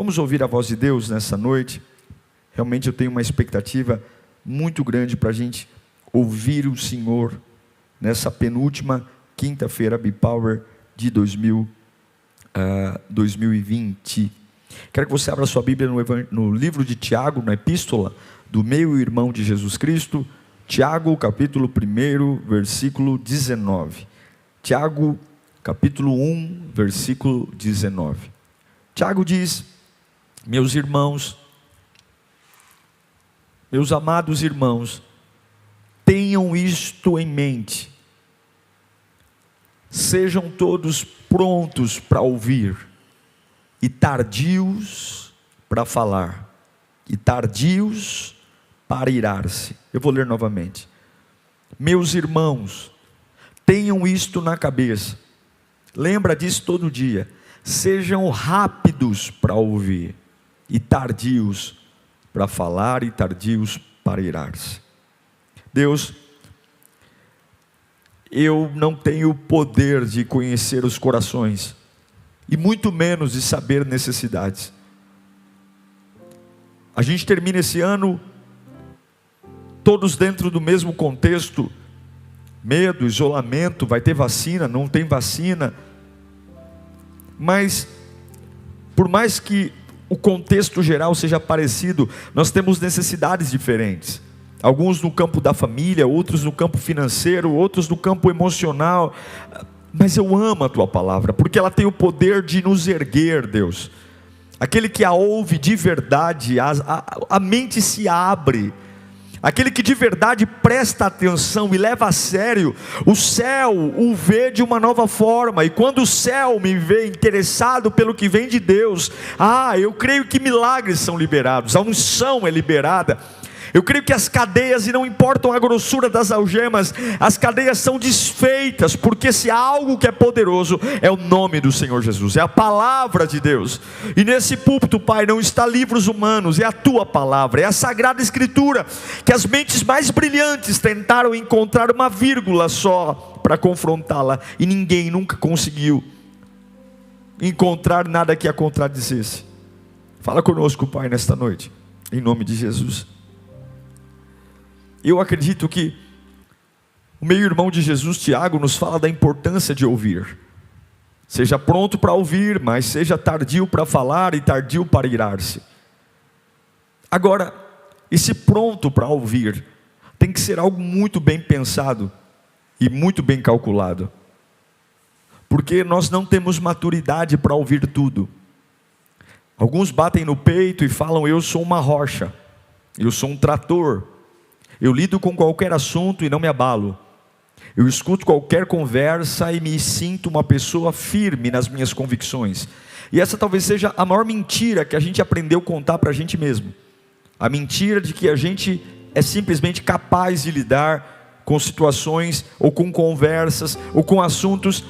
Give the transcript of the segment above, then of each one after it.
Vamos ouvir a voz de Deus nessa noite. Realmente eu tenho uma expectativa muito grande para a gente ouvir o Senhor nessa penúltima quinta-feira Bipower de 2020. Quero que você abra sua Bíblia no livro de Tiago, na epístola do meio-irmão de Jesus Cristo, Tiago, capítulo 1, versículo 19. Tiago, capítulo 1, versículo 19. Tiago diz: meus irmãos, meus amados irmãos, tenham isto em mente. Sejam todos prontos para ouvir e tardios para falar, e tardios para irar-se. Eu vou ler novamente. Meus irmãos, tenham isto na cabeça. Lembra disso todo dia. Sejam rápidos para ouvir e tardios para falar e tardios para irar-se. Deus, eu não tenho o poder de conhecer os corações e muito menos de saber necessidades. A gente termina esse ano todos dentro do mesmo contexto: medo, isolamento, vai ter vacina, não tem vacina. Mas por mais que o contexto geral seja parecido, nós temos necessidades diferentes. Alguns no campo da família, outros no campo financeiro, outros no campo emocional. Mas eu amo a Tua palavra, porque ela tem o poder de nos erguer, Deus. Aquele que a ouve de verdade, a mente se abre. Aquele que de verdade presta atenção e leva a sério, o céu o vê de uma nova forma. E quando o céu me vê interessado pelo que vem de Deus, eu creio que milagres são liberados, a unção é liberada. Eu creio que as cadeias, e não importam a grossura das algemas, as cadeias são desfeitas, porque se há algo que é poderoso, é o nome do Senhor Jesus, é a palavra de Deus. E nesse púlpito, Pai, não está livros humanos, é a Tua palavra, é a Sagrada Escritura, que as mentes mais brilhantes tentaram encontrar uma vírgula só para confrontá-la, e ninguém nunca conseguiu encontrar nada que a contradizesse. Fala conosco, Pai, nesta noite, em nome de Jesus. Eu acredito que o meio-irmão de Jesus, Tiago, nos fala da importância de ouvir. Seja pronto para ouvir, mas seja tardio para falar e tardio para irar-se. Agora, esse pronto para ouvir tem que ser algo muito bem pensado e muito bem calculado. Porque nós não temos maturidade para ouvir tudo. Alguns batem no peito e falam: eu sou uma rocha, eu sou um trator. Eu lido com qualquer assunto e não me abalo. Eu escuto qualquer conversa e me sinto uma pessoa firme nas minhas convicções. E essa talvez seja a maior mentira que a gente aprendeu a contar para a gente mesmo. A mentira de que a gente é simplesmente capaz de lidar com situações, ou com conversas, ou com assuntos,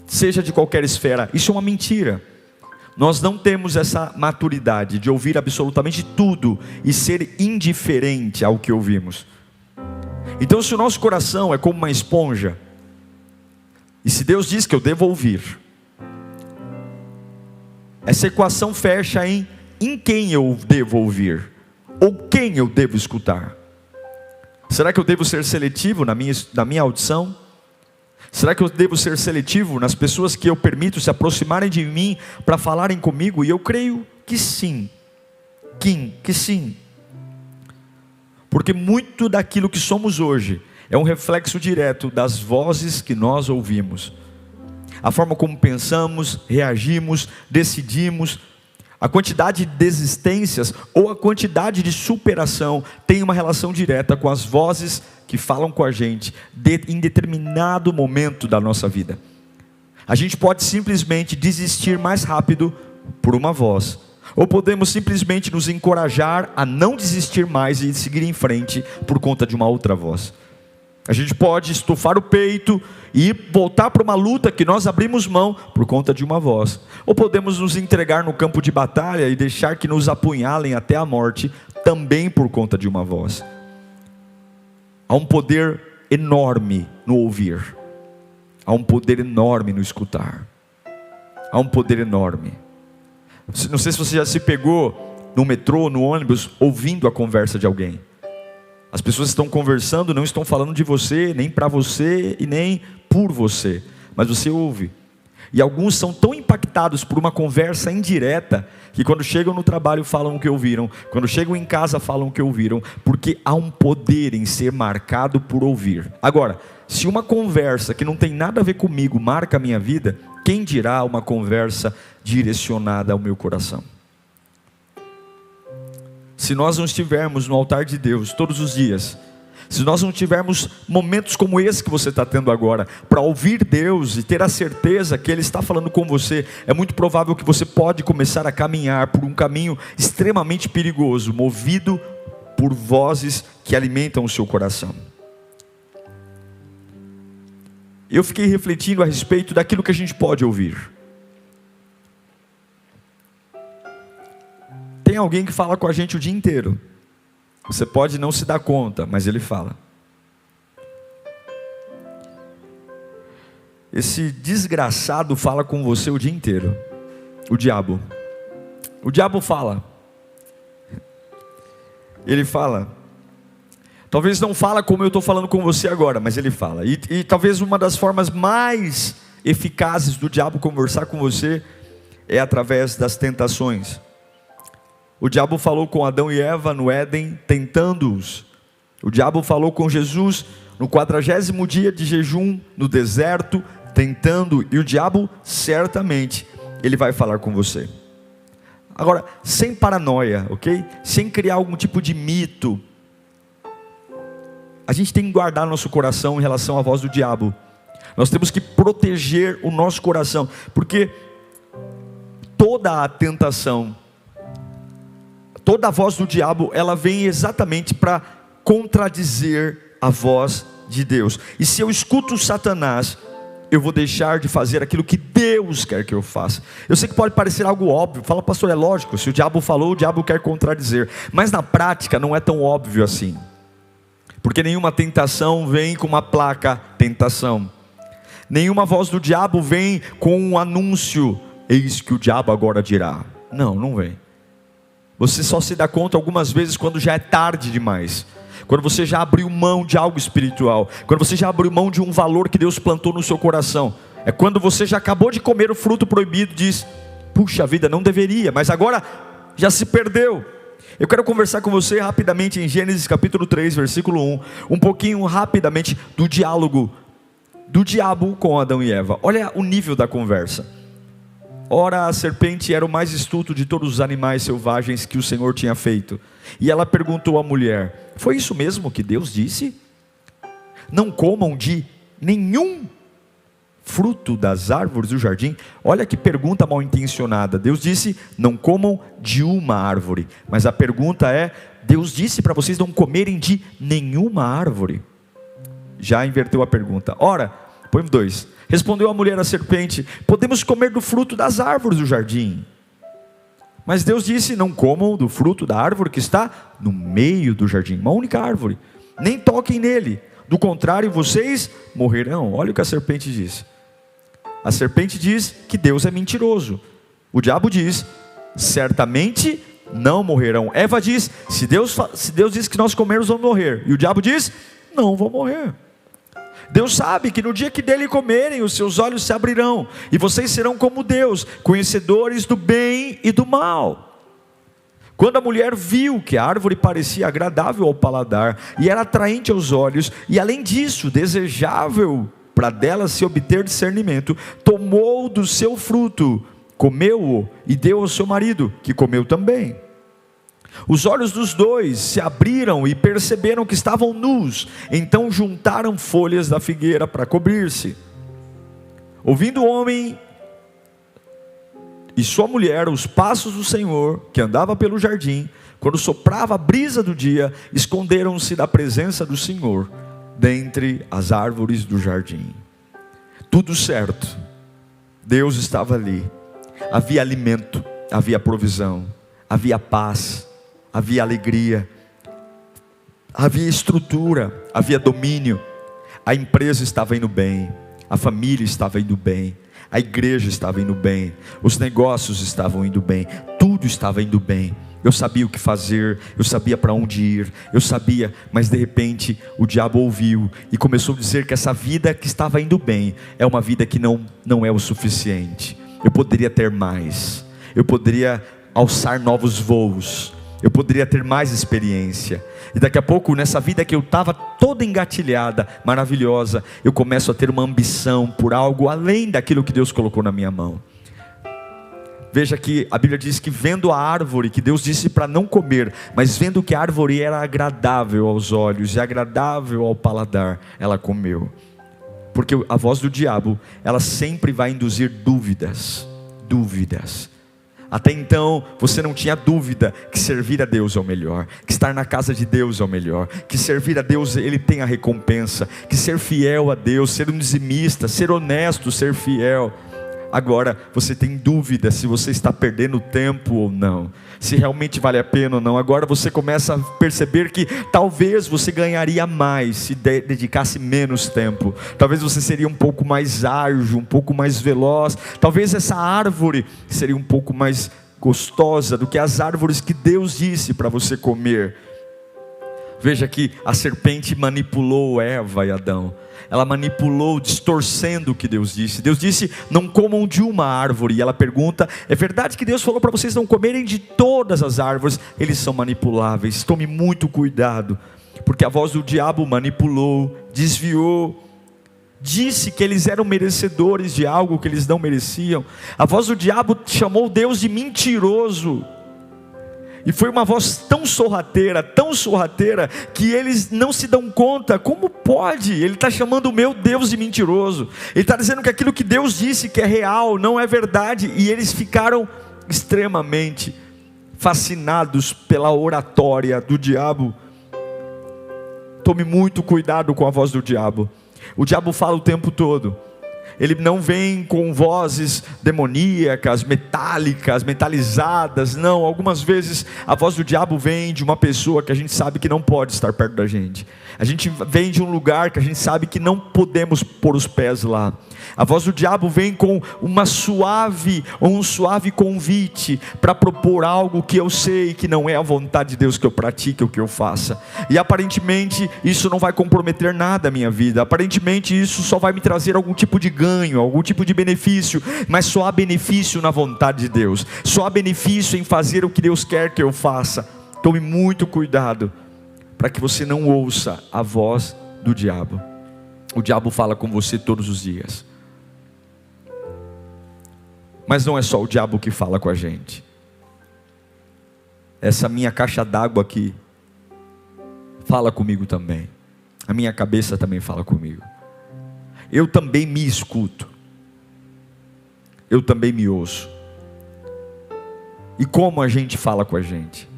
seja de qualquer esfera. Isso é uma mentira. Nós não temos essa maturidade de ouvir absolutamente tudo e ser indiferente ao que ouvimos. Então, se o nosso coração é como uma esponja, e se Deus diz que eu devo ouvir, essa equação fecha em quem eu devo ouvir, ou quem eu devo escutar. Será que eu devo ser seletivo na minha audição? Será que eu devo ser seletivo nas pessoas que eu permito se aproximarem de mim para falarem comigo? E eu creio que sim. Que sim. Porque muito daquilo que somos hoje é um reflexo direto das vozes que nós ouvimos. A forma como pensamos, reagimos, decidimos, a quantidade de desistências ou a quantidade de superação tem uma relação direta com as vozes que falam com a gente em determinado momento da nossa vida. A gente pode simplesmente desistir mais rápido por uma voz, ou podemos simplesmente nos encorajar a não desistir mais e seguir em frente por conta de uma outra voz. A gente pode estufar o peito e voltar para uma luta que nós abrimos mão por conta de uma voz, ou podemos nos entregar no campo de batalha e deixar que nos apunhalem até a morte, também por conta de uma voz. Há um poder enorme no ouvir. Há um poder enorme no escutar. Há um poder enorme. Não sei se você já se pegou no metrô, no ônibus, ouvindo a conversa de alguém. As pessoas estão conversando, não estão falando de você, nem para você e nem por você, mas você ouve. E alguns são tão impactados por uma conversa indireta, que quando chegam no trabalho falam o que ouviram, quando chegam em casa falam o que ouviram, porque há um poder em ser marcado por ouvir. Agora, se uma conversa que não tem nada a ver comigo marca a minha vida, quem dirá uma conversa direcionada ao meu coração? Se nós não estivermos no altar de Deus todos os dias, se nós não tivermos momentos como esse que você está tendo agora, para ouvir Deus e ter a certeza que Ele está falando com você, é muito provável que você pode começar a caminhar por um caminho extremamente perigoso, movido por vozes que alimentam o seu coração. Eu fiquei refletindo a respeito daquilo que a gente pode ouvir. Tem alguém que fala com a gente o dia inteiro. Você pode não se dar conta, mas ele fala. Esse desgraçado fala com você o dia inteiro. O diabo. O diabo fala. Ele fala. Talvez não fala como eu estou falando com você agora, mas ele fala. E talvez uma das formas mais eficazes do diabo conversar com você é através das tentações. O diabo falou com Adão e Eva no Éden, tentando-os. O diabo falou com Jesus no 40º dia de jejum, no deserto, tentando. E o diabo, certamente, ele vai falar com você. Agora, sem paranoia, ok? Sem criar algum tipo de mito. A gente tem que guardar nosso coração em relação à voz do diabo. Nós temos que proteger o nosso coração, porque toda a tentação, toda a voz do diabo, ela vem exatamente para contradizer a voz de Deus. E se eu escuto Satanás, eu vou deixar de fazer aquilo que Deus quer que eu faça. Eu sei que pode parecer algo óbvio. Fala, pastor, é lógico, se o diabo falou, o diabo quer contradizer. Mas na prática não é tão óbvio assim. Porque nenhuma tentação vem com uma placa, tentação. Nenhuma voz do diabo vem com um anúncio, eis que o diabo agora dirá. Não, não vem. Você só se dá conta algumas vezes quando já é tarde demais. Quando você já abriu mão de algo espiritual. Quando você já abriu mão de um valor que Deus plantou no seu coração. É quando você já acabou de comer o fruto proibido e diz, puxa vida, não deveria, mas agora já se perdeu. Eu quero conversar com você rapidamente em Gênesis capítulo 3, versículo 1. Um pouquinho rapidamente do diálogo do diabo com Adão e Eva. Olha o nível da conversa. Ora, a serpente era o mais astuto de todos os animais selvagens que o Senhor tinha feito. E ela perguntou à mulher, foi isso mesmo que Deus disse? Não comam de nenhum fruto das árvores do jardim. Olha que pergunta mal intencionada. Deus disse, não comam de uma árvore. Mas a pergunta é, Deus disse para vocês não comerem de nenhuma árvore. Já inverteu a pergunta. Ora, põe 2. Respondeu a mulher à serpente, podemos comer do fruto das árvores do jardim. Mas Deus disse, não comam do fruto da árvore que está no meio do jardim. Uma única árvore. Nem toquem nele. Do contrário, vocês morrerão. Olha o que a serpente diz. A serpente diz que Deus é mentiroso. O diabo diz, certamente não morrerão. Eva diz, se Deus diz que nós comermos vamos morrer. E o diabo diz, não vão morrer. Deus sabe que no dia que dele comerem, os seus olhos se abrirão, e vocês serão como Deus, conhecedores do bem e do mal. Quando a mulher viu que a árvore parecia agradável ao paladar, e era atraente aos olhos, e além disso, desejável para dela se obter discernimento, tomou do seu fruto, comeu-o, e deu ao seu marido, que comeu também. Os olhos dos dois se abriram e perceberam que estavam nus. Então juntaram folhas da figueira para cobrir-se. Ouvindo o homem e sua mulher os passos do Senhor, que andava pelo jardim, quando soprava a brisa do dia, esconderam-se da presença do Senhor, dentre as árvores do jardim. Tudo certo. Deus estava ali. Havia alimento, havia provisão, havia paz, havia alegria, havia estrutura, havia domínio. A empresa estava indo bem, a família estava indo bem, A igreja estava indo bem, os negócios estavam indo bem, tudo estava indo bem. Eu sabia o que fazer, eu sabia para onde ir, eu sabia, mas de repente o diabo ouviu e começou a dizer que essa vida que estava indo bem é uma vida que não é o suficiente. Eu poderia ter mais, eu poderia alçar novos voos, eu poderia ter mais experiência. E daqui a pouco, nessa vida que eu estava toda engatilhada, maravilhosa, eu começo a ter uma ambição por algo além daquilo que Deus colocou na minha mão. Veja que a Bíblia diz que vendo a árvore, que Deus disse para não comer, mas vendo que a árvore era agradável aos olhos e agradável ao paladar, ela comeu. Porque a voz do diabo, ela sempre vai induzir dúvidas. Até então, você não tinha dúvida que servir a Deus é o melhor, que estar na casa de Deus é o melhor, que servir a Deus, Ele tem a recompensa, que ser fiel a Deus, ser um dizimista, ser honesto, ser fiel. Agora você tem dúvida se você está perdendo tempo ou não, se realmente vale a pena ou não. Agora você começa a perceber que talvez você ganharia mais se dedicasse menos tempo. Talvez você seria um pouco mais ágil, um pouco mais veloz. Talvez essa árvore seria um pouco mais gostosa do que as árvores que Deus disse para você comer. Veja que a serpente manipulou Eva e Adão. Ela manipulou, distorcendo o que Deus disse. Deus disse, não comam de uma árvore. E ela pergunta, é verdade que Deus falou para vocês não comerem de todas as árvores? Eles são manipuláveis, tome muito cuidado. Porque a voz do diabo manipulou, desviou, disse que eles eram merecedores de algo que eles não mereciam. A voz do diabo chamou Deus de mentiroso. E foi uma voz tão sorrateira, que eles não se dão conta. Como pode? Ele está chamando o meu Deus de mentiroso. Ele está dizendo que aquilo que Deus disse que é real, não é verdade. E eles ficaram extremamente fascinados pela oratória do diabo. Tome muito cuidado com a voz do diabo. O diabo fala o tempo todo. Ele não vem com vozes demoníacas, metálicas, metalizadas. Não, algumas vezes a voz do diabo vem de uma pessoa que a gente sabe que não pode estar perto da gente. A gente vem de um lugar que a gente sabe que não podemos pôr os pés lá. A voz do diabo vem com um suave convite para propor algo que eu sei que não é a vontade de Deus que eu pratique, ou que eu faça. E aparentemente isso não vai comprometer nada a minha vida. Aparentemente isso só vai me trazer algum tipo de ganho, algum tipo de benefício. Mas só há benefício na vontade de Deus. Só há benefício em fazer o que Deus quer que eu faça. Tome muito cuidado para que você não ouça a voz do diabo. O diabo fala com você todos os dias. Mas não é só o diabo que fala com a gente. Essa minha caixa d'água aqui fala comigo também. A minha cabeça também fala comigo. Eu também me escuto. Eu também me ouço. E como a gente fala com a gente?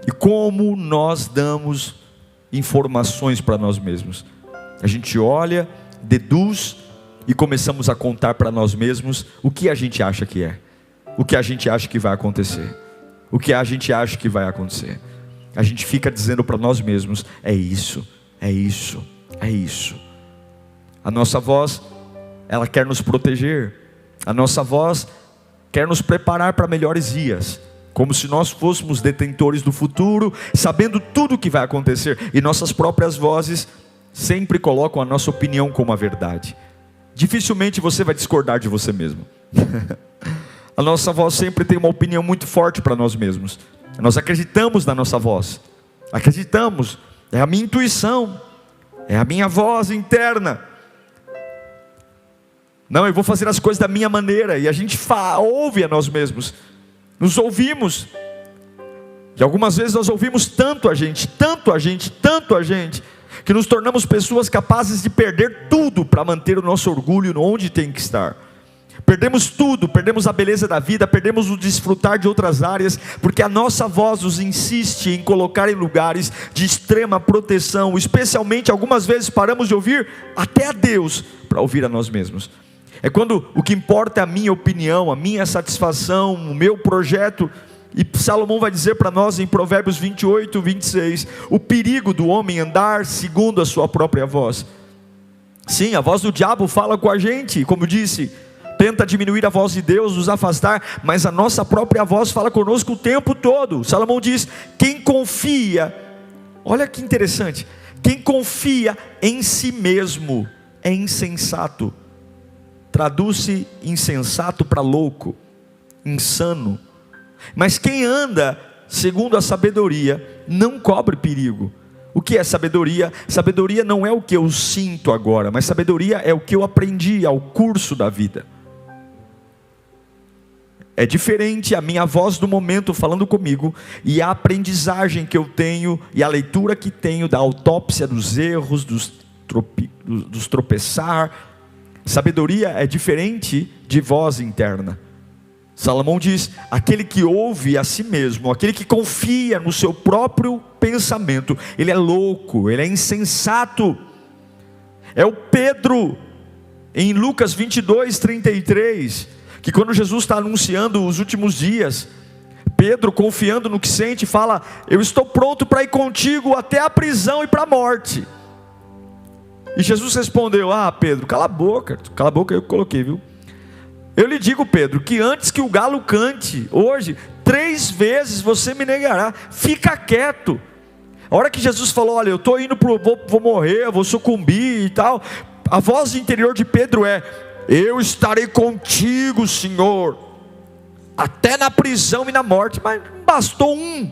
E como nós damos informações para nós mesmos? A gente olha, deduz e começamos a contar para nós mesmos o que a gente acha que é, o que a gente acha que vai acontecer, o que a gente acha que vai acontecer. A gente fica dizendo para nós mesmos, é isso, é isso, é isso. A nossa voz, ela quer nos proteger. A nossa voz quer nos preparar para melhores dias, como se nós fôssemos detentores do futuro, sabendo tudo o que vai acontecer. E nossas próprias vozes sempre colocam a nossa opinião como a verdade. Dificilmente você vai discordar de você mesmo. A nossa voz sempre tem uma opinião muito forte para nós mesmos. Nós acreditamos na nossa voz. Acreditamos. É a minha intuição. É a minha voz interna. Não, eu vou fazer as coisas da minha maneira. E a gente ouve a nós mesmos. Nos ouvimos. E algumas vezes nós ouvimos tanto a gente, que nos tornamos pessoas capazes de perder tudo para manter o nosso orgulho onde tem que estar. Perdemos tudo, perdemos a beleza da vida, perdemos o desfrutar de outras áreas, porque a nossa voz nos insiste em colocar em lugares de extrema proteção. Especialmente algumas vezes paramos de ouvir até a Deus para ouvir a nós mesmos. É quando o que importa é a minha opinião, a minha satisfação, o meu projeto. E Salomão vai dizer para nós em Provérbios 28, 26, o perigo do homem andar segundo a sua própria voz. Sim, a voz do diabo fala com a gente, como eu disse, tenta diminuir a voz de Deus, nos afastar, mas a nossa própria voz fala conosco o tempo todo. Salomão diz: quem confia, olha que interessante, quem confia em si mesmo é insensato. Traduz-se insensato para louco, insano. Mas quem anda segundo a sabedoria não cobre perigo. O que é sabedoria? Sabedoria não é o que eu sinto agora, mas sabedoria é o que eu aprendi ao curso da vida. É diferente a minha voz do momento falando comigo e a aprendizagem que eu tenho e a leitura que tenho da autópsia dos erros, dos tropeçar. Sabedoria é diferente de voz interna. Salomão diz: aquele que ouve a si mesmo, aquele que confia no seu próprio pensamento, ele é louco, ele é insensato. É o Pedro, em Lucas 22:33, que quando Jesus está anunciando os últimos dias, Pedro, confiando no que sente, fala: eu estou pronto para ir contigo até a prisão e para a morte. E Jesus respondeu: ah, Pedro, cala a boca, eu coloquei, viu? Eu lhe digo, Pedro, que antes que o galo cante, hoje, 3 vezes você me negará. Fica quieto. A hora que Jesus falou: olha, eu estou indo, vou morrer, vou sucumbir e tal, a voz interior de Pedro é: eu estarei contigo, Senhor, até na prisão e na morte. Mas não bastou um.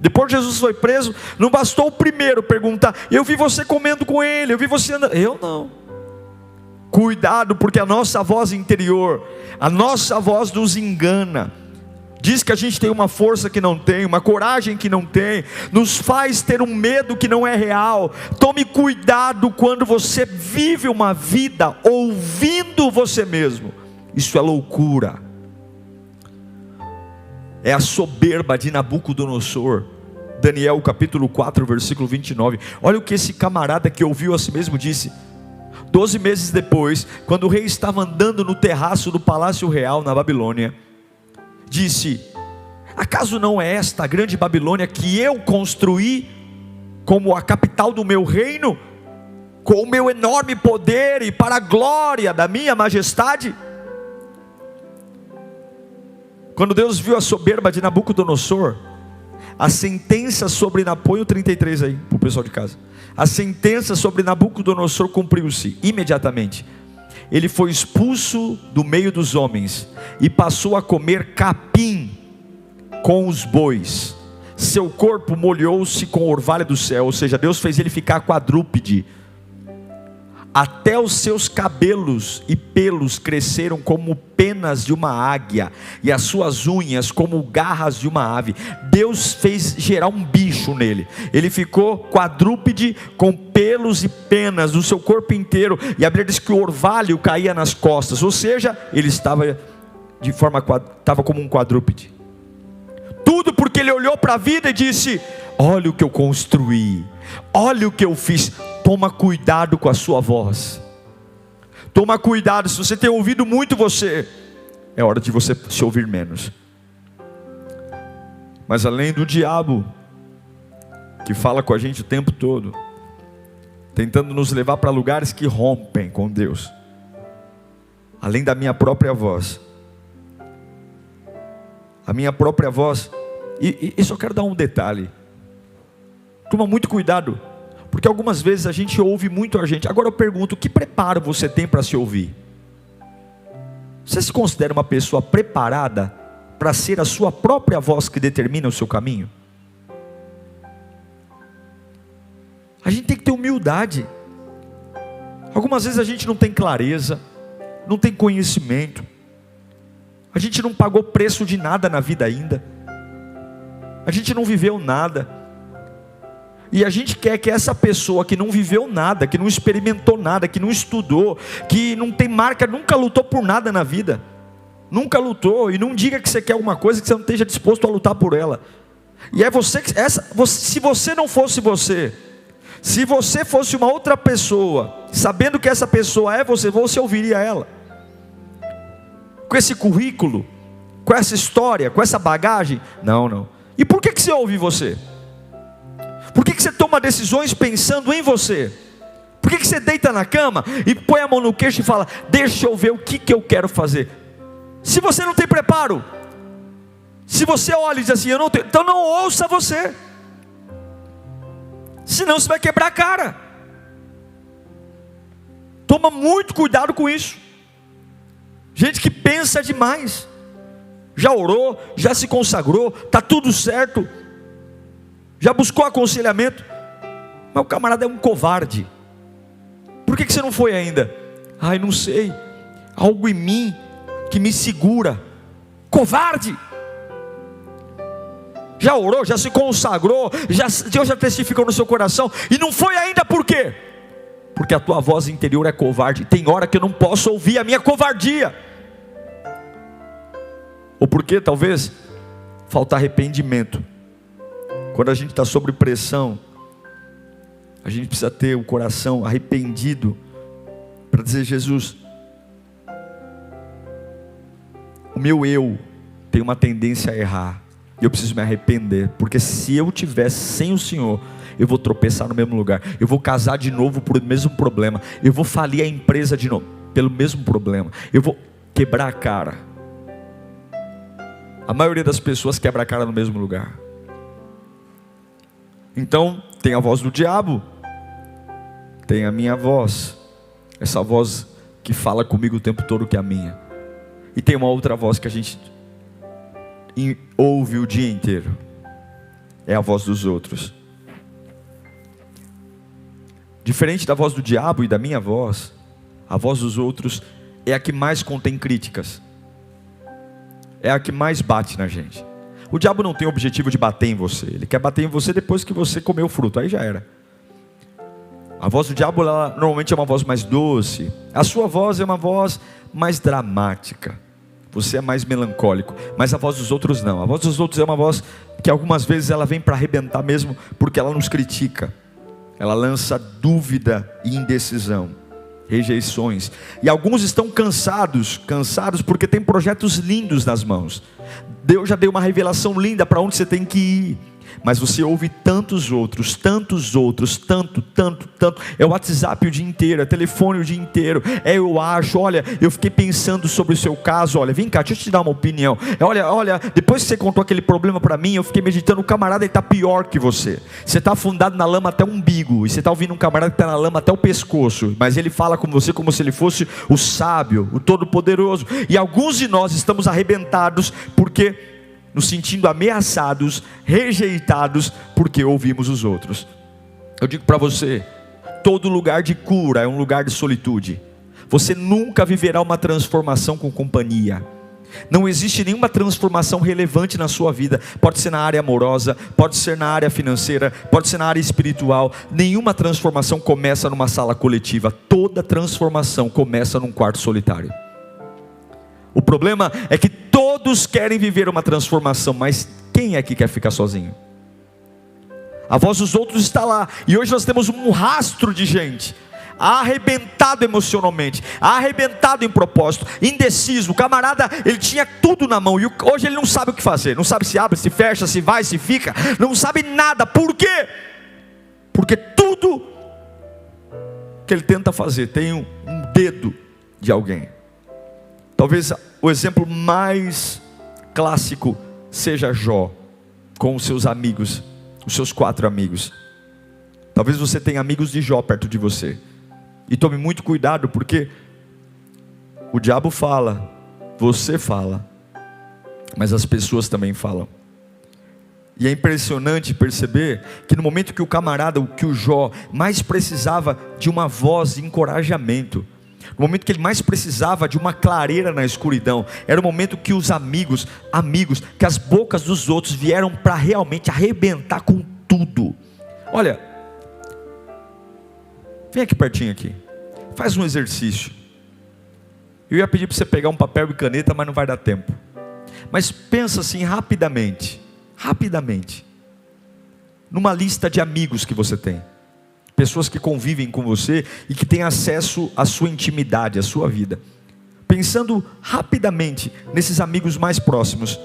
Depois que Jesus foi preso, não bastou o primeiro perguntar: eu vi você comendo com ele, eu vi você andando. Eu não. Cuidado, porque a nossa voz interior, a nossa voz nos engana. Diz que a gente tem uma força que não tem, uma coragem que não tem, nos faz ter um medo que não é real. Tome cuidado quando você vive uma vida ouvindo você mesmo. Isso é loucura. É a soberba de Nabucodonosor. Daniel capítulo 4 versículo 29. Olha o que esse camarada que ouviu a si mesmo disse. 12 meses depois, quando o rei estava andando no terraço do palácio real na Babilônia, disse: acaso não é esta a grande Babilônia que eu construí como a capital do meu reino, com o meu enorme poder e para a glória da minha majestade? Quando Deus viu a soberba de Nabucodonosor, a sentença sobre põe o 33 aí para o pessoal de casa. A sentença sobre Nabucodonosor cumpriu-se imediatamente. Ele foi expulso do meio dos homens e passou a comer capim com os bois. Seu corpo molhou-se com o orvalho do céu, ou seja, Deus fez ele ficar quadrúpede. Até os seus cabelos e pelos cresceram como penas de uma águia, e as suas unhas como garras de uma ave. Deus fez gerar um bicho nele. Ele ficou quadrúpede com pelos e penas no seu corpo inteiro, e a Bíblia diz que o orvalho caía nas costas, ou seja, ele estava como um quadrúpede. Tudo porque ele olhou para a vida e disse: olha o que eu construí, olha o que eu fiz. Toma cuidado com a sua voz. Toma cuidado, se você tem ouvido muito você, é hora de você se ouvir menos. Mas além do diabo, que fala com a gente o tempo todo, tentando nos levar para lugares que rompem com Deus, além da minha própria voz, a minha própria voz, e só quero dar um detalhe, toma muito cuidado, porque algumas vezes a gente ouve muito a gente. Agora eu pergunto: que preparo você tem para se ouvir? Você se considera uma pessoa preparada para ser a sua própria voz que determina o seu caminho? A gente tem que ter humildade. Algumas vezes a gente não tem clareza, não tem conhecimento, a gente não pagou preço de nada na vida ainda, a gente não viveu nada. E a gente quer que essa pessoa que não viveu nada, que não experimentou nada, que não estudou, que não tem marca, nunca lutou por nada na vida, nunca lutou, e não diga que você quer alguma coisa que você não esteja disposto a lutar por ela. E é você, se você não fosse você, se você fosse uma outra pessoa, sabendo que essa pessoa é você, você ouviria ela? Com esse currículo, com essa história, com essa bagagem? Não. E por que você ouve você? Por que você toma decisões pensando em você? Por que você deita na cama e põe a mão no queixo e fala: deixa eu ver o que eu quero fazer? Se você não tem preparo, se você olha e diz assim: eu não tenho, então não ouça você, senão você vai quebrar a cara. Toma muito cuidado com isso. Gente que pensa demais, já orou, já se consagrou, está tudo certo, já buscou aconselhamento, mas o camarada é um covarde. Por que você não foi ainda? Ai, não sei, algo em mim que me segura. Covarde. Já orou, já se consagrou, Deus já testificou no seu coração, e não foi ainda. Por quê? Porque a tua voz interior é covarde. Tem hora que eu não posso ouvir a minha covardia. Ou porque talvez falta arrependimento. Quando a gente está sob pressão, a gente precisa ter o coração arrependido para dizer: Jesus, o meu eu tem uma tendência a errar, e eu preciso me arrepender, porque se eu tivesse sem o Senhor, eu vou tropeçar no mesmo lugar, eu vou casar de novo por o mesmo problema, eu vou falir a empresa de novo pelo mesmo problema, eu vou quebrar a cara. A maioria das pessoas quebra a cara no mesmo lugar. Então tem a voz do diabo, tem a minha voz, essa voz que fala comigo o tempo todo, que é a minha, e tem uma outra voz que a gente ouve o dia inteiro, é a voz dos outros. Diferente da voz do diabo e da minha voz, a voz dos outros é a que mais contém críticas, é a que mais bate na gente. O diabo não tem o objetivo de bater em você, ele quer bater em você depois que você comeu o fruto, aí já era. A voz do diabo, ela normalmente é uma voz mais doce, a sua voz é uma voz mais dramática, você é mais melancólico, mas a voz dos outros não. A voz dos outros é uma voz que algumas vezes ela vem para arrebentar mesmo, porque ela nos critica, ela lança dúvida e indecisão, rejeições, e alguns estão cansados porque tem projetos lindos nas mãos. Deus já deu uma revelação linda para onde você tem que ir, mas você ouve tantos outros, tanto, é o WhatsApp o dia inteiro, é telefone o dia inteiro, eu acho, olha, eu fiquei pensando sobre o seu caso, olha, vem cá, deixa eu te dar uma opinião, olha, depois que você contou aquele problema para mim, eu fiquei meditando, o camarada está pior que você está afundado na lama até o umbigo, e você está ouvindo um camarada que está na lama até o pescoço, mas ele fala com você como se ele fosse o sábio, o todo-poderoso, e alguns de nós estamos arrebentados, porque nos sentindo ameaçados, rejeitados, porque ouvimos os outros. Eu digo para você, todo lugar de cura é um lugar de solitude. Você nunca viverá uma transformação com companhia. Não existe nenhuma transformação relevante na sua vida. Pode ser na área amorosa, pode ser na área financeira, pode ser na área espiritual. Nenhuma transformação começa numa sala coletiva. Toda transformação começa num quarto solitário. O problema é que todos querem viver uma transformação, mas quem é que quer ficar sozinho? A voz dos outros está lá, e hoje nós temos um rastro de gente arrebentado emocionalmente, arrebentado em propósito, indeciso. O camarada, ele tinha tudo na mão, e hoje ele não sabe o que fazer, não sabe se abre, se fecha, se vai, se fica, não sabe nada. Por quê? Porque tudo que ele tenta fazer tem um dedo de alguém. Talvez o exemplo mais clássico seja Jó, com os seus amigos, os seus 4 amigos. Talvez você tenha amigos de Jó perto de você, e tome muito cuidado, porque o diabo fala, você fala, mas as pessoas também falam. E é impressionante perceber que no momento que o camarada, que o Jó mais precisava de uma voz de encorajamento, no momento que ele mais precisava de uma clareira na escuridão, era o momento que os amigos, que as bocas dos outros vieram para realmente arrebentar com tudo. Olha, vem aqui pertinho aqui, faz um exercício. Eu ia pedir para você pegar um papel e caneta, mas não vai dar tempo. Mas pensa assim rapidamente, numa lista de amigos que você tem. Pessoas que convivem com você e que têm acesso à sua intimidade, à sua vida. Pensando rapidamente nesses amigos mais próximos,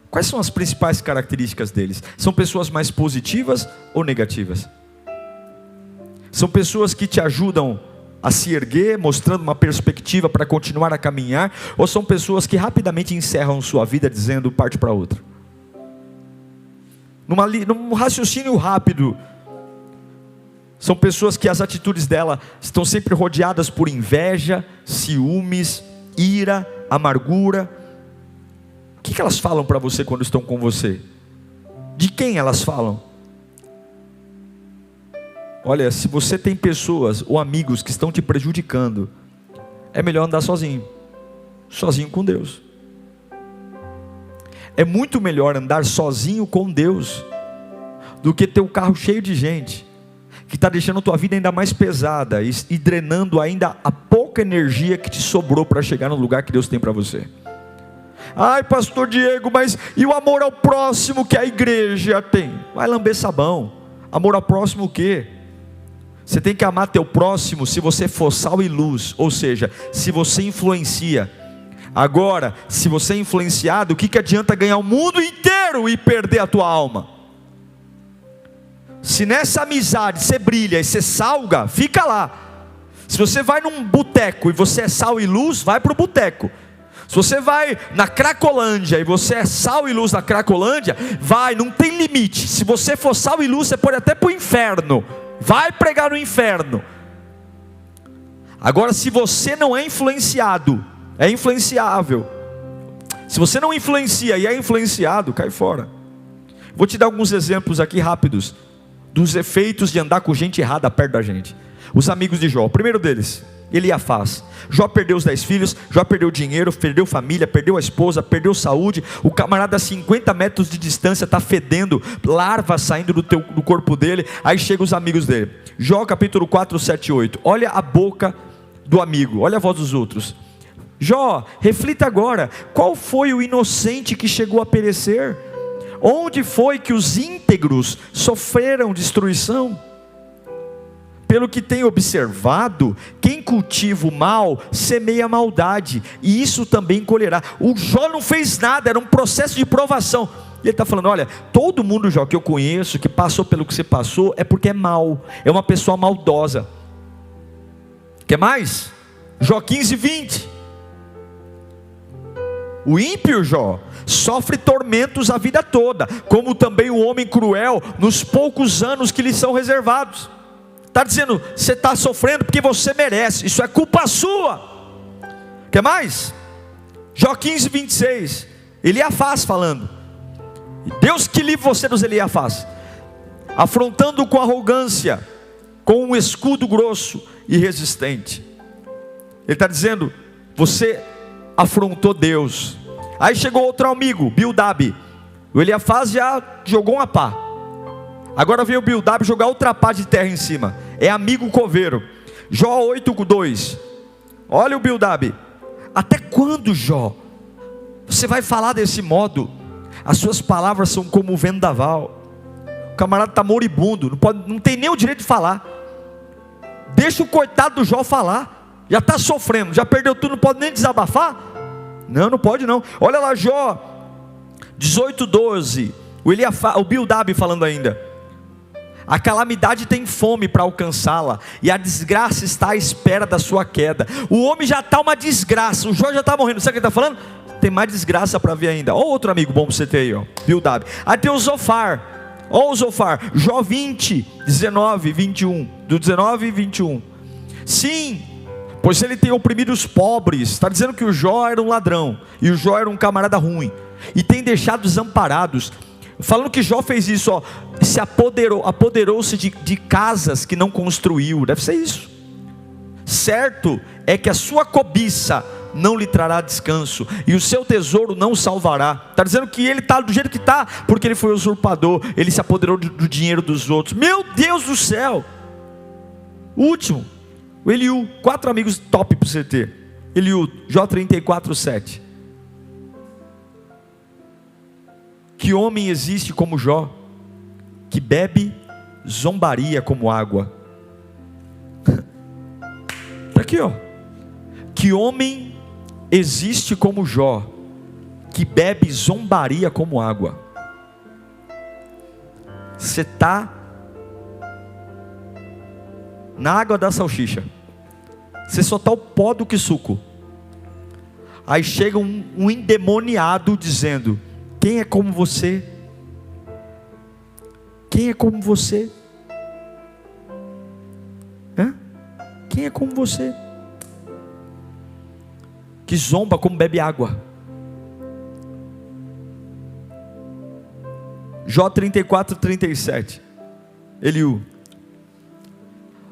quais são as principais características deles? São pessoas mais positivas ou negativas? São pessoas que te ajudam a se erguer, mostrando uma perspectiva para continuar a caminhar, ou são pessoas que rapidamente encerram sua vida dizendo parte para outra? Num raciocínio rápido, são pessoas que as atitudes dela estão sempre rodeadas por inveja, ciúmes, ira, amargura. O que elas falam para você quando estão com você? De quem elas falam? Olha, se você tem pessoas ou amigos que estão te prejudicando, é melhor andar sozinho com Deus. É muito melhor andar sozinho com Deus do que ter o carro cheio de gente que está deixando a tua vida ainda mais pesada e drenando ainda a pouca energia que te sobrou para chegar no lugar que Deus tem para você. Ai, pastor Diego, mas e o amor ao próximo que a igreja tem? Vai lamber sabão. Amor ao próximo o quê? Você tem que amar teu próximo se você for sal e luz, ou seja, se você influencia. Agora, se você é influenciado, o que adianta ganhar o mundo inteiro e perder a tua alma? Se nessa amizade você brilha e você salga, fica lá. Se você vai num boteco e você é sal e luz, vai para o boteco. Se você vai na Cracolândia e você é sal e luz na Cracolândia, vai, não tem limite. Se você for sal e luz, você pode até para o inferno. Vai pregar no inferno. Agora, se você não é influenciado, é influenciável. Se você não influencia e é influenciado, cai fora. Vou te dar alguns exemplos aqui rápidos dos efeitos de andar com gente errada perto da gente. Os amigos de Jó, o primeiro deles, Eliafaz. Jó perdeu os 10 filhos, Jó perdeu dinheiro, perdeu família, perdeu a esposa, perdeu saúde. O camarada a 50 metros de distância está fedendo, larvas saindo do corpo dele. Aí chegam os amigos dele. Jó capítulo 4, 7 e 8. Olha a boca do amigo, olha a voz dos outros. Jó, reflita agora, qual foi o inocente que chegou a perecer? Onde foi que os íntegros sofreram destruição? Pelo que tenho observado, quem cultiva o mal, semeia a maldade, e isso também colherá. O Jó não fez nada, era um processo de provação. E ele está falando, olha, todo mundo, Jó, que eu conheço, que passou pelo que você passou, é porque é mal, é uma pessoa maldosa. Quer mais? Jó 15, 20. O ímpio, Jó, sofre tormentos a vida toda, como também o homem cruel, nos poucos anos que lhe são reservados. Está dizendo, você está sofrendo porque você merece, isso é culpa sua. Quer mais? Jó 15, 26, Eliafaz falando, Deus que livre você dos Eliafaz, afrontando com arrogância, com um escudo grosso e resistente. Ele está dizendo, você afrontou Deus. Aí chegou outro amigo, Bildab. O Eliafaz já jogou uma pá. Agora veio o Bildab jogar outra pá de terra em cima. É amigo coveiro. Jó 8:2. Olha o Bildab. Até quando, Jó, você vai falar desse modo? As suas palavras são como um vendaval. O camarada está moribundo, não tem nem o direito de falar. Deixa o coitado do Jó falar. Já está sofrendo, já perdeu tudo, não pode nem desabafar? Não pode não. Olha lá Jó 18:12. O Bildab falando ainda. A calamidade tem fome para alcançá-la, e a desgraça está à espera da sua queda. O homem já está uma desgraça, o Jó já está morrendo. Sabe o que ele está falando? Tem mais desgraça para vir ainda. Olha outro amigo bom para você ter aí, ó, Bildab. Aí tem o Zofar. Olha o Zofar, Jó 20, 19, 21. Do 19 e 21. Sim, pois ele tem oprimido os pobres. Está dizendo que o Jó era um ladrão, e o Jó era um camarada ruim, e tem deixado desamparados. Falando que Jó fez isso, ó, se apoderou-se de casas que não construiu. Deve ser isso. Certo é que a sua cobiça não lhe trará descanso, e o seu tesouro não o salvará. Está dizendo que ele está do jeito que está, porque ele foi usurpador, ele se apoderou do dinheiro dos outros. Meu Deus do céu. Último, o Eliú. 4 amigos top para você ter. Eliú, Jó 34:7. Que homem existe como Jó, que bebe zombaria como água? Está aqui, ó. Que homem existe como Jó, que bebe zombaria como água? Você está na água da salsicha. Você só está o pó do que suco. Aí chega um endemoniado dizendo: quem é como você? Quem é como você? Quem é como você? Que zomba como bebe água. Jó 34:37. Eliú: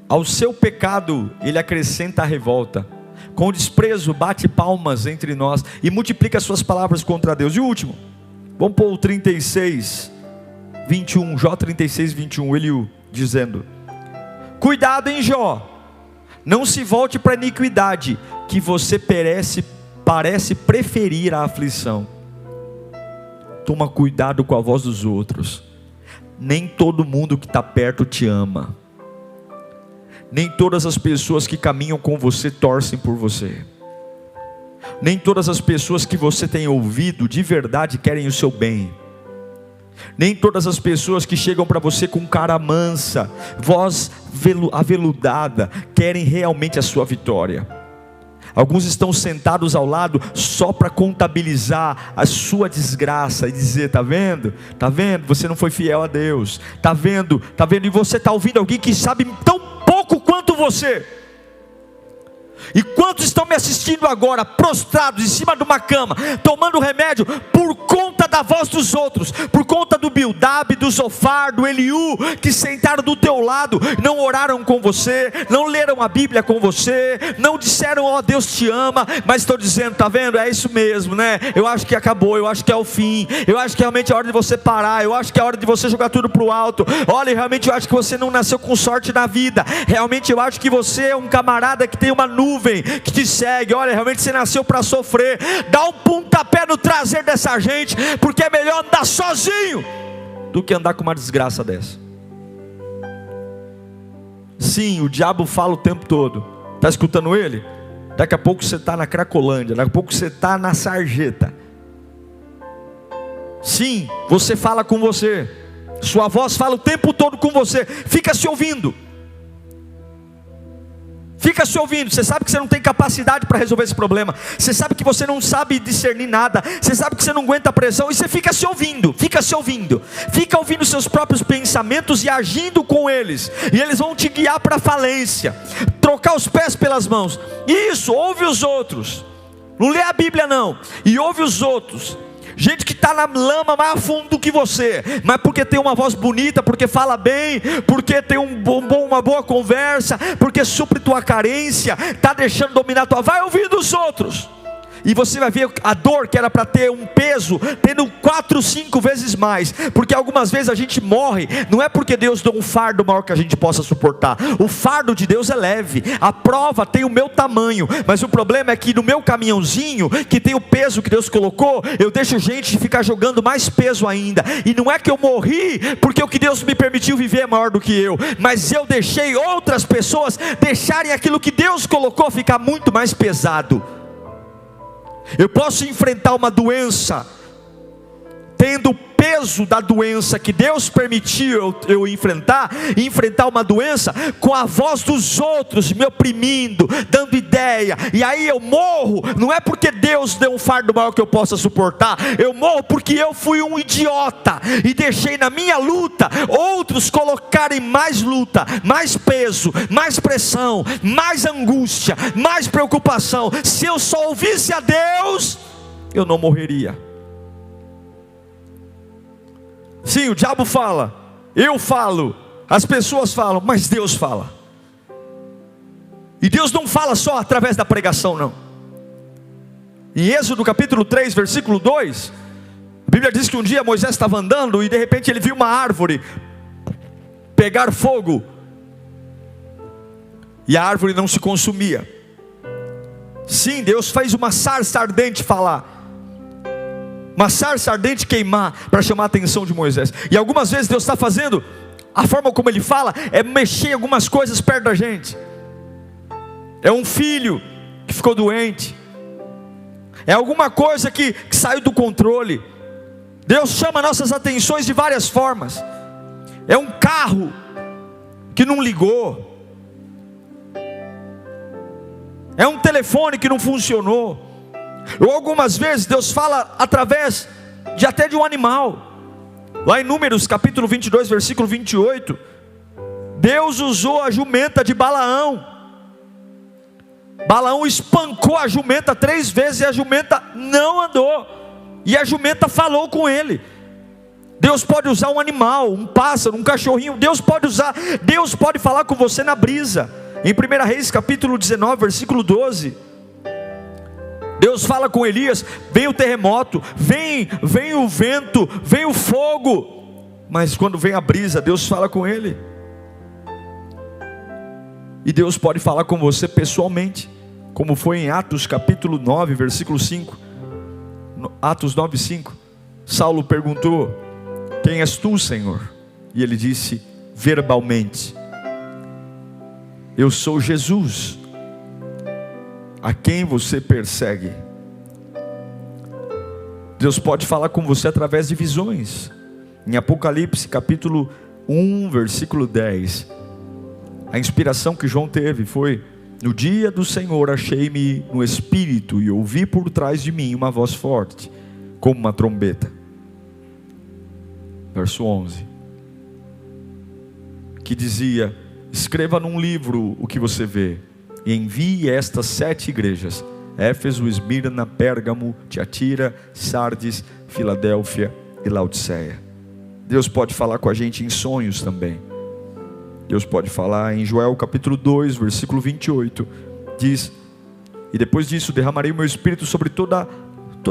ao seu pecado ele acrescenta a revolta, com desprezo bate palmas entre nós e multiplica suas palavras contra Deus. E o último, vamos pôr o 36:21. Jó 36:21. Eliú dizendo: cuidado, hein, Jó, não se volte para a iniquidade, que você parece preferir a aflição. Toma cuidado com a voz dos outros. Nem todo mundo que está perto te ama. Nem todas as pessoas que caminham com você torcem por você. Nem todas as pessoas que você tem ouvido de verdade querem o seu bem. Nem todas as pessoas que chegam para você com cara mansa, voz aveludada, querem realmente a sua vitória. Alguns estão sentados ao lado só para contabilizar a sua desgraça e dizer: está vendo? Está vendo? Você não foi fiel a Deus. Está vendo? Está vendo? E você está ouvindo alguém que sabe tão pouco quanto você. E quantos estão me assistindo agora, prostrados em cima de uma cama, tomando remédio, por conta da voz dos outros, por conta do Bildad, do Zofar, do Eliú, que sentaram do teu lado, não oraram com você, não leram a Bíblia com você, não disseram: ó, Deus te ama, mas estão dizendo: tá vendo, é isso mesmo, né? Eu acho que acabou, eu acho que é o fim, eu acho que realmente é hora de você parar, eu acho que é hora de você jogar tudo para o alto. Olha, realmente eu acho que você não nasceu com sorte na vida, realmente eu acho que você é um camarada que tem uma nuvem que te segue. Olha, realmente você nasceu para sofrer. Dá um pontapé no traseiro dessa gente, porque é melhor andar sozinho do que andar com uma desgraça dessa. Sim, o diabo fala o tempo todo. Está escutando ele? Daqui a pouco você está na Cracolândia, daqui a pouco você está na sarjeta. Sim, você fala com você, sua voz fala o tempo todo com você. Fica se ouvindo. Fica se ouvindo. Você sabe que você não tem capacidade para resolver esse problema. Você sabe que você não sabe discernir nada. Você sabe que você não aguenta a pressão. E você fica se ouvindo. Fica se ouvindo. Fica ouvindo seus próprios pensamentos e agindo com eles. E eles vão te guiar para a falência. Trocar os pés pelas mãos. Isso, ouve os outros. Não lê a Bíblia não. E ouve os outros. Gente que está na lama mais a fundo do que você, mas porque tem uma voz bonita, porque fala bem, porque tem uma boa conversa, porque supre tua carência, está deixando dominar tua. Vai ouvir dos outros. E você vai ver a dor que era para ter um peso, tendo 4, 5 vezes mais. Porque algumas vezes a gente morre, não é porque Deus deu um fardo maior que a gente possa suportar. O fardo de Deus é leve, a prova tem o meu tamanho. Mas o problema é que no meu caminhãozinho, que tem o peso que Deus colocou, eu deixo gente ficar jogando mais peso ainda. E não é que eu morri porque o que Deus me permitiu viver é maior do que eu, mas eu deixei outras pessoas deixarem aquilo que Deus colocou ficar muito mais pesado. Eu posso enfrentar uma doença, tendo o peso da doença que Deus permitiu eu enfrentar, e enfrentar uma doença com a voz dos outros me oprimindo, dando ideia, e aí eu morro, não é porque Deus deu um fardo maior que eu possa suportar, eu morro porque eu fui um idiota, e deixei na minha luta, outros colocarem mais luta, mais peso, mais pressão, mais angústia, mais preocupação. Se eu só ouvisse a Deus, eu não morreria. Sim, o diabo fala, eu falo, as pessoas falam, mas Deus fala. E Deus não fala só através da pregação não. Em Êxodo capítulo 3, versículo 2, a Bíblia diz que um dia Moisés estava andando e de repente ele viu uma árvore pegar fogo, e a árvore não se consumia. Sim, Deus fez uma sarça ardente falar, uma sarça ardente queimar, para chamar a atenção de Moisés. E algumas vezes Deus está fazendo, a forma como Ele fala, é mexer em algumas coisas perto da gente. É um filho que ficou doente, é alguma coisa que saiu do controle. Deus chama nossas atenções de várias formas. É um carro que não ligou, é um telefone que não funcionou, ou algumas vezes Deus fala através até de um animal. Lá em Números capítulo 22, versículo 28, Deus usou a jumenta de Balaão. Balaão espancou a jumenta 3 vezes e a jumenta não andou, e a jumenta falou com ele. Deus pode usar um animal, um pássaro, um cachorrinho. Deus pode falar com você na brisa. Em 1 Reis capítulo 19, versículo 12, Deus fala com Elias: vem o terremoto, vem o vento, vem o fogo. Mas quando vem a brisa, Deus fala com ele. E Deus pode falar com você pessoalmente, como foi em Atos capítulo 9, versículo 5. Atos 9, 5. Saulo perguntou: quem és tu, Senhor? E ele disse verbalmente: eu sou Jesus, a quem você persegue. Deus pode falar com você através de visões. Em Apocalipse capítulo 1, versículo 10, a inspiração que João teve foi: no dia do Senhor achei-me no Espírito, e ouvi por trás de mim uma voz forte, como uma trombeta. Verso 11, que dizia: escreva num livro o que você vê, e envie estas 7 igrejas: Éfeso, Esmirna, Pérgamo, Tiatira, Sardes, Filadélfia e Laodiceia. Deus pode falar com a gente em sonhos também. Deus pode falar em Joel capítulo 2, versículo 28, diz: e depois disso derramarei o meu espírito sobre toda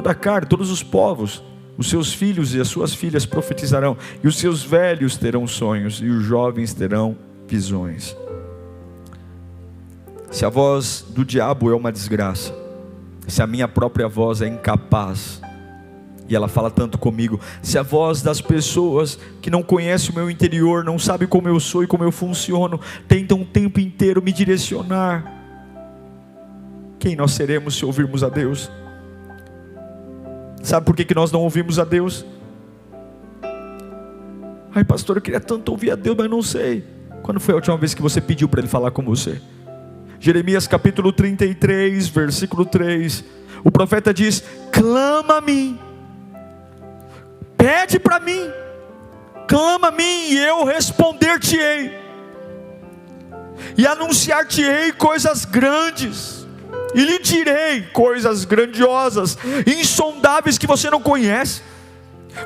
a carne, todos os povos. Os seus filhos e as suas filhas profetizarão, e os seus velhos terão sonhos, e os jovens terão visões. Se a voz do diabo é uma desgraça, se a minha própria voz é incapaz, e ela fala tanto comigo, se a voz das pessoas que não conhecem o meu interior, não sabem como eu sou e como eu funciono, tentam o tempo inteiro me direcionar, quem nós seremos se ouvirmos a Deus? Sabe por que nós não ouvimos a Deus? Ai, pastor, eu queria tanto ouvir a Deus, mas não sei. Quando foi a última vez que você pediu para Ele falar com você? Jeremias capítulo 33, versículo 3, o profeta diz: clama a mim, pede para mim, clama a mim e eu responder-te-ei, e anunciar-te-ei coisas grandes, e lhe direi coisas grandiosas, insondáveis, que você não conhece.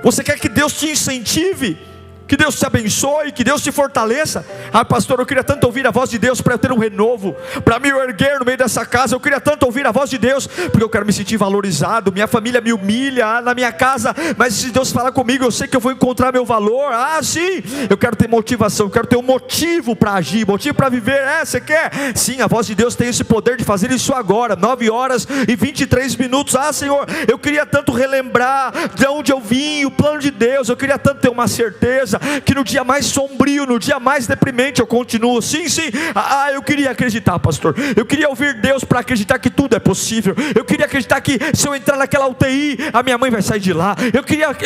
Você quer que Deus te incentive? Que Deus te abençoe, que Deus te fortaleça? Ah, pastor, eu queria tanto ouvir a voz de Deus para eu ter um renovo, para me erguer no meio dessa casa. Eu queria tanto ouvir a voz de Deus, porque eu quero me sentir valorizado. Minha família me humilha na minha casa, mas se Deus falar comigo, eu sei que eu vou encontrar meu valor. Ah, sim, eu quero ter motivação, eu quero ter um motivo para agir, motivo para viver. Você quer? Sim, a voz de Deus tem esse poder de fazer isso agora, 9 horas e 23 minutos. Ah, Senhor, eu queria tanto relembrar de onde eu vim, o plano de Deus. Eu queria tanto ter uma certeza que no dia mais sombrio, no dia mais deprimente, eu continuo. Sim, eu queria acreditar, pastor. Eu queria ouvir Deus para acreditar que tudo é possível. Eu queria acreditar que se eu entrar naquela UTI, a minha mãe vai sair de lá. Eu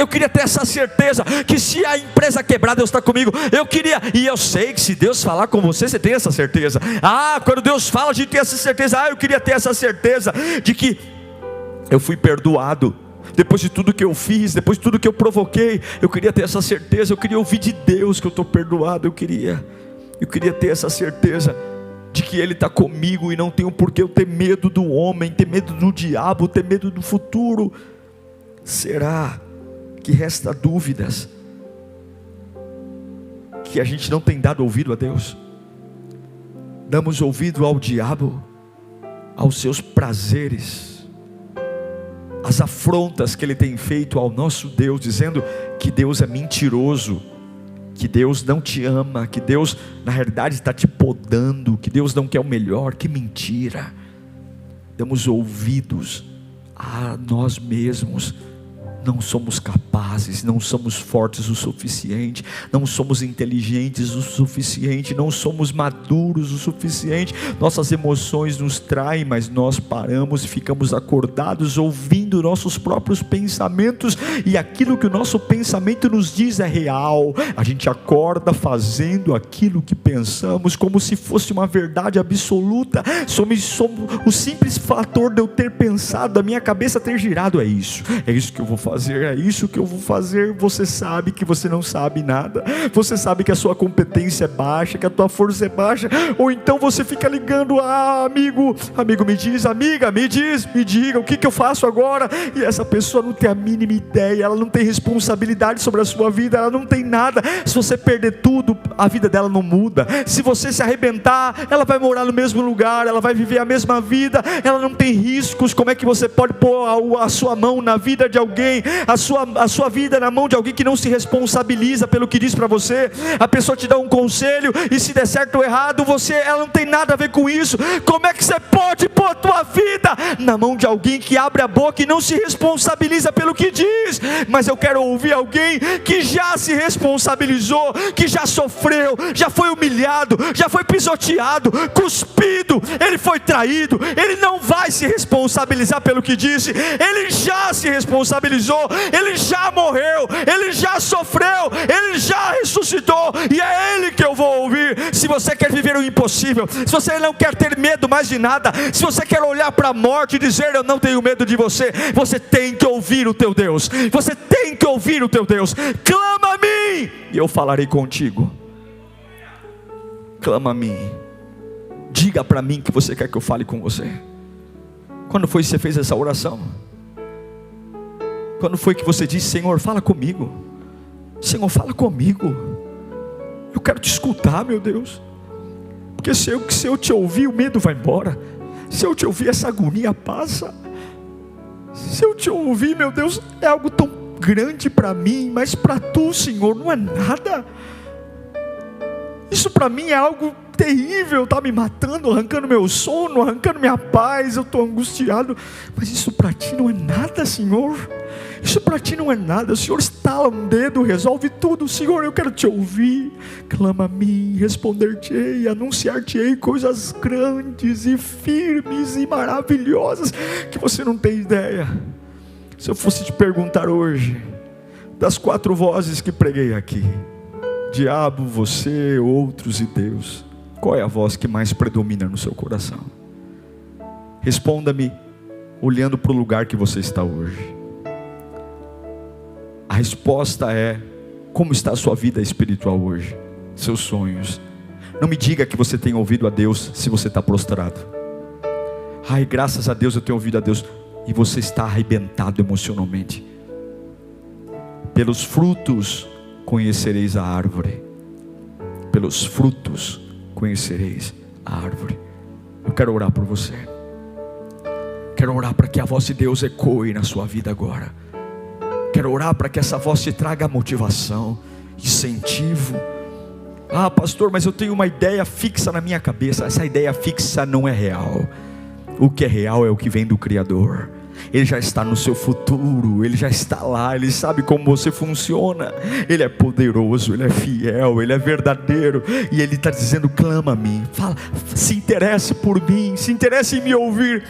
queria ter essa certeza que se a empresa quebrar, Deus está comigo. Eu queria, e eu sei que se Deus falar com você, você tem essa certeza. Quando Deus fala, a gente tem essa certeza. Eu queria ter essa certeza de que eu fui perdoado. Depois de tudo que eu fiz, depois de tudo que eu provoquei, eu queria ter essa certeza. Eu queria ouvir de Deus que eu estou perdoado. Eu queria ter essa certeza de que Ele está comigo, e não tenho por que eu ter medo do homem, ter medo do diabo, ter medo do futuro. Será que resta dúvidas que a gente não tem dado ouvido a Deus? Damos ouvido ao diabo, aos seus prazeres, as afrontas que ele tem feito ao nosso Deus, dizendo que Deus é mentiroso, que Deus não te ama, que Deus na realidade está te podando, que Deus não quer o melhor. Que mentira! Damos ouvidos a nós mesmos, não somos capazes, não somos fortes o suficiente, não somos inteligentes o suficiente, não somos maduros o suficiente. Nossas emoções nos traem, mas nós paramos e ficamos acordados ouvindo nossos próprios pensamentos, e aquilo que o nosso pensamento nos diz é real. A gente acorda fazendo aquilo que pensamos como se fosse uma verdade absoluta. Somos o simples fator de eu ter pensado, da minha cabeça ter girado, é isso que eu vou fazer, é isso que eu vou fazer. Você sabe que você não sabe nada, você sabe que a sua competência é baixa, que a tua força é baixa, ou então você fica ligando: amigo me diz, amiga, me diga, o que eu faço agora? E essa pessoa não tem a mínima ideia, ela não tem responsabilidade sobre a sua vida, ela não tem nada. Se você perder tudo, a vida dela não muda. Se você se arrebentar, ela vai morar no mesmo lugar, ela vai viver a mesma vida, ela não tem riscos. Como é que você pode pôr a sua mão na vida de alguém, a sua vida na mão de alguém que não se responsabiliza pelo que diz para você? A pessoa te dá um conselho, e se der certo ou errado, ela não tem nada a ver com isso. Como é que você pode pôr a tua vida na mão de alguém que abre a boca e não se responsabiliza pelo que diz? Mas eu quero ouvir alguém que já se responsabilizou, que já sofreu, já foi humilhado, já foi pisoteado, cuspido, ele foi traído, ele não vai se responsabilizar pelo que disse, ele já se responsabilizou, ele já morreu, ele já sofreu, ele já ressuscitou, e é ele que eu vou ouvir. Se você quer viver o impossível, se você não quer ter medo mais de nada, se você quer olhar para a morte e dizer: eu não tenho medo de você, você tem que ouvir o teu Deus, você tem que ouvir o teu Deus. Clama a mim e eu falarei contigo. Clama a mim, diga para mim que você quer que eu fale com você. Quando foi que você fez essa oração? Quando foi que você disse: Senhor, fala comigo, Senhor, fala comigo, eu quero te escutar, meu Deus. Porque se eu te ouvir, o medo vai embora. Se eu te ouvir, essa agonia passa. Se eu te ouvir, meu Deus, é algo tão grande para mim, mas para tu, Senhor, não é nada. Isso para mim é algo terrível, está me matando, arrancando meu sono, arrancando minha paz, eu estou angustiado. Mas isso para ti não é nada, Senhor. Isso para ti não é nada. O Senhor estala um dedo, resolve tudo. Senhor, eu quero te ouvir. Clama a mim, responder-te-ei, anunciar-te-ei coisas grandes e firmes e maravilhosas que você não tem ideia. Se eu fosse te perguntar hoje, das 4 vozes que preguei aqui, diabo, você, outros e Deus, qual é a voz que mais predomina no seu coração? Responda-me olhando para o lugar que você está hoje. A resposta é: como está a sua vida espiritual hoje? Seus sonhos. Não me diga que você tem ouvido a Deus se você está prostrado. Ai, graças a Deus eu tenho ouvido a Deus. E você está arrebentado emocionalmente. Pelos frutos conhecereis a árvore. Pelos frutos conhecereis a árvore. Eu quero orar por você. Quero orar para que a voz de Deus ecoe na sua vida agora. Quero orar para que essa voz te traga motivação, incentivo. Ah, pastor, mas eu tenho uma ideia fixa na minha cabeça. Essa ideia fixa não é real. O que é real é o que vem do Criador. Ele já está no seu futuro, Ele já está lá, Ele sabe como você funciona. Ele é poderoso, Ele é fiel, Ele é verdadeiro. E Ele está dizendo: clama a mim, fala, se interesse por mim, se interesse em me ouvir.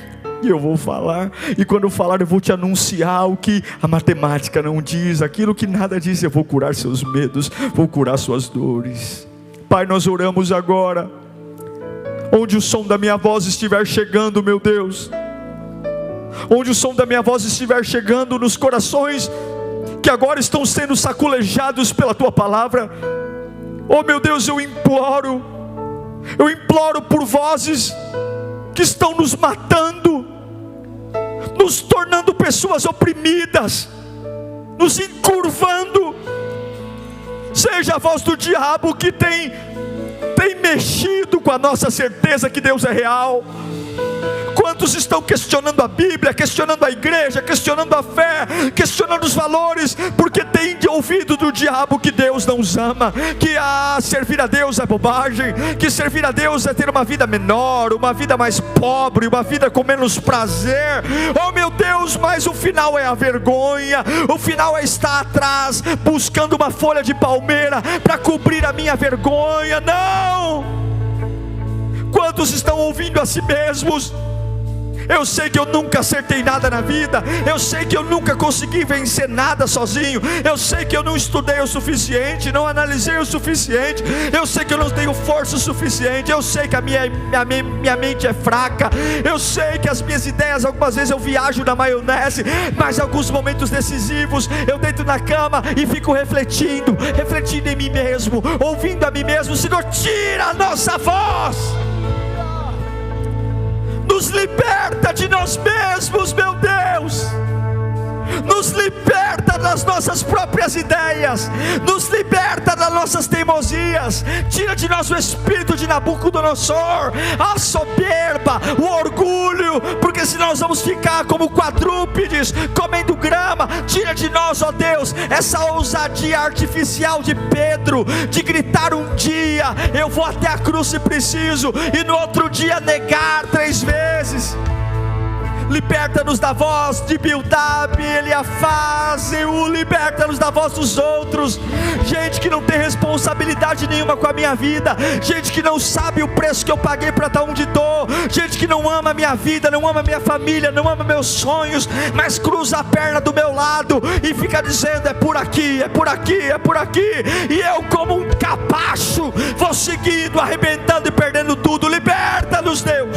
E eu vou falar, e quando eu falar eu vou te anunciar o que a matemática não diz, aquilo que nada diz. Eu vou curar seus medos, vou curar suas dores. Pai, nós oramos agora, onde o som da minha voz estiver chegando, meu Deus, onde o som da minha voz estiver chegando nos corações que agora estão sendo saculejados pela Tua palavra, oh meu Deus, eu imploro por vozes que estão nos matando, nos tornando pessoas oprimidas, nos encurvando. Seja a voz do diabo que tem mexido com a nossa certeza que Deus é real. Quantos estão questionando a Bíblia, questionando a igreja, questionando a fé, questionando os valores, porque tem ouvido do diabo que Deus não os ama, que servir a Deus é bobagem, que servir a Deus é ter uma vida menor, uma vida mais pobre, uma vida com menos prazer. Oh meu Deus, mas o final é a vergonha, o final é estar atrás, buscando uma folha de palmeira para cobrir a minha vergonha. Não! Quantos estão ouvindo a si mesmos? Eu sei que eu nunca acertei nada na vida, eu sei que eu nunca consegui vencer nada sozinho, eu sei que eu não estudei o suficiente, não analisei o suficiente, eu sei que eu não tenho força o suficiente, eu sei que a minha mente é fraca, eu sei que as minhas ideias, algumas vezes eu viajo na maionese, mas em alguns momentos decisivos eu deito na cama e fico refletindo em mim mesmo, ouvindo a mim mesmo. Senhor, tira a nossa voz, nos liberta de nós mesmos, meu Deus. Nos liberta das nossas próprias ideias, nos liberta das nossas teimosias. Tira de nós o espírito de Nabucodonosor, a soberba, o orgulho, porque senão nós vamos ficar como quadrúpedes, comendo grama. Tira de nós, ó Deus, essa ousadia artificial de Pedro, de gritar um dia, eu vou até a cruz se preciso, e no outro dia negar 3 vezes. Liberta-nos da voz de Bildad, Eliafaz, liberta-nos da voz dos outros, gente que não tem responsabilidade nenhuma com a minha vida, gente que não sabe o preço que eu paguei para estar onde estou, gente que não ama a minha vida, não ama a minha família, não ama meus sonhos, mas cruza a perna do meu lado e fica dizendo: é por aqui, é por aqui, é por aqui, e eu como um capacho vou seguindo, arrebentando e perdendo tudo. Liberta-nos, Deus.